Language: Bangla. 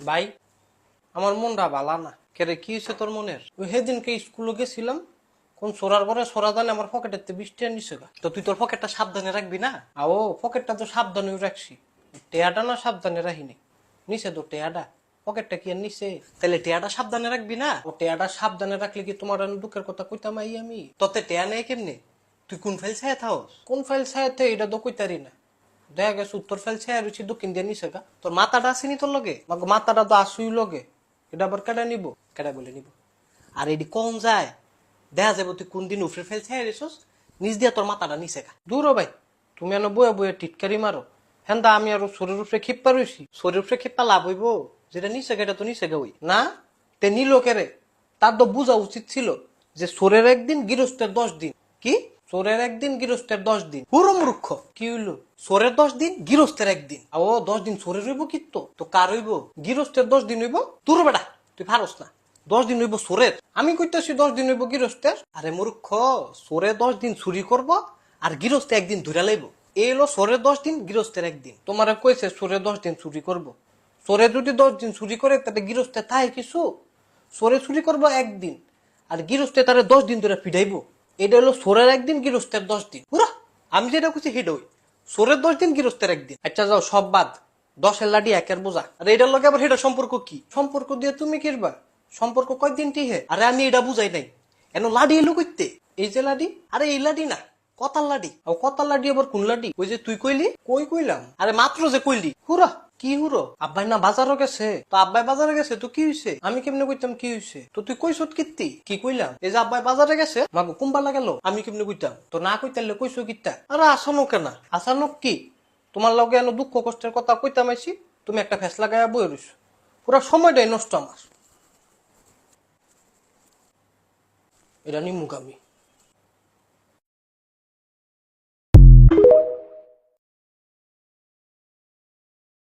ভাই আমার মনটা ভালা না। কেরে কি হয়েছে তোর মনের? ওই সেদিনকে স্কুলে গেছিলাম, কোন সোরার পরে সোরা জানে আমার পকেটের 20 টাকা নিছে গা। তো তুই তোর পকেটটা সাবধানে রাখবি না? আও পকেটটা তো সাবধানে রাখছি, টেয়াটা না সাবধানে রাখিনি। নিচে তো টেয়াটা, পকেটটা কি আর নিচে? তাহলে টেয়াটা সাবধানে রাখবি না? ও টেয়াটা সাবধানে রাখলে কি তোমার দুঃখের কথা কইতাম আই আমি? তোতে টেয়া নেই কেমনে? তুই কোন ফাইল ছায়া থাকস? কোন ফাইল ছায়া থে এটা তো কইতারি না। দেখা গেছে উত্তর ফাইল ছায়া রয়েছে দক্ষিণ দিয়ে নিছে গা। তোর মাথাটা আসেনি তোর লগে? মাথাটা তো আসুই লগে, এটা আবার কেডা নিব? কেডা বলে নিব? আর এটি কোন যায় দেখা যাবো তুই কোন দিন উফরে ফেল ছাই রেছস, নিজ দিয়া তোর মাথাটা নিচে গা। দূর ভাই, তুমি এনে বয়ে বয়ে টিটকারি মারো। হ্যাঁ আমি আর শরীর উপরে খিপ্পা রয়েছি, শরীর উপরে খিপ্পা লাভ হইব? যেটা নিচে গা এটা তো নিচে গা ওই না। তে নিল কেরে? তার তো বোঝা উচিত ছিল যে সোরের একদিন গৃহস্থের 10 দিন। কি সোরের একদিন গৃহস্থের 10 দিন? পুরো মূর্খ। কি হইলো? সোরের 10 দিন গৃহস্থের একদিন। ও 10 দিন সোরের হইব কিত্তো তো কার হইব? গৃহস্থের 10 দিন হইব তোর বেটা, তুই পারস না। 10 দিন হইব সোরের, আমি কইতেছি 10 দিন হইব গৃহস্থের। আরে মূর্খ, সোরে 10 দিন চুরি করব আর গৃহস্থে একদিন ধরে লাইব। এই হলো সোরের 10 দিন, গৃহস্থের একদিন। তোমারে কইছে সোরে 10 দিন চুরি করব। সোরে যদি 10 দিন চুরি করে তাতে গৃহস্থে তাই কিছু? সোরে চুরি করবো একদিন আর গৃহস্থে তারা 10 দিন ধরে পিটাইবো। এটা হলো সোরের একদিন, গৃহস্থের 10 দিন। পুরা আমি যেটা করছি সেটা ওই সোরের 10 দিন, গৃহস্থের একদিন। আচ্ছা যাও সব বাদ, 10-এর লাঠি 1-এর বোঝা। আর এটার লগে আবার সেটা সম্পর্ক কি? সম্পর্ক দিয়ে তুমি কিরবা? সম্পর্ক কয়দিন টিহে? আরে আমি এটা বুঝাই নাই। এন লাডি এলো কইতে? এই যে লাডি, আরে এই লাডি না, কতার লাডি। ও কতার লাডি আবার কোন লাডি? ওই যে তুই কইলি। কই কইলাম? আরে মাত্র যে কইলি। হুরা কি হুরো? আব্বাই না বাজারও গেছে। তো আব্বাই বাজারে গেছে তো কি হইছে? আমি কেমনে কইতাম কি হইছে? তো তুই কইছত কিত্তি? কি কইলাম? এই যে আব্বাই বাজারে গেছে, মাগো কুম্বালা গেল, আমি কেমনে কইতাম? তো না কইতালে কইছো কিত্তা? আরে আসানো কেনা? আসানো কি? তোমার লগে এনে দুঃখ কষ্টের কথা কইতাম আইছি, তুমি একটা ফেস লাগাইয়া বই রইছো। পুরা সময়টাই নষ্ট আমার। এটা নিমুখ আমি।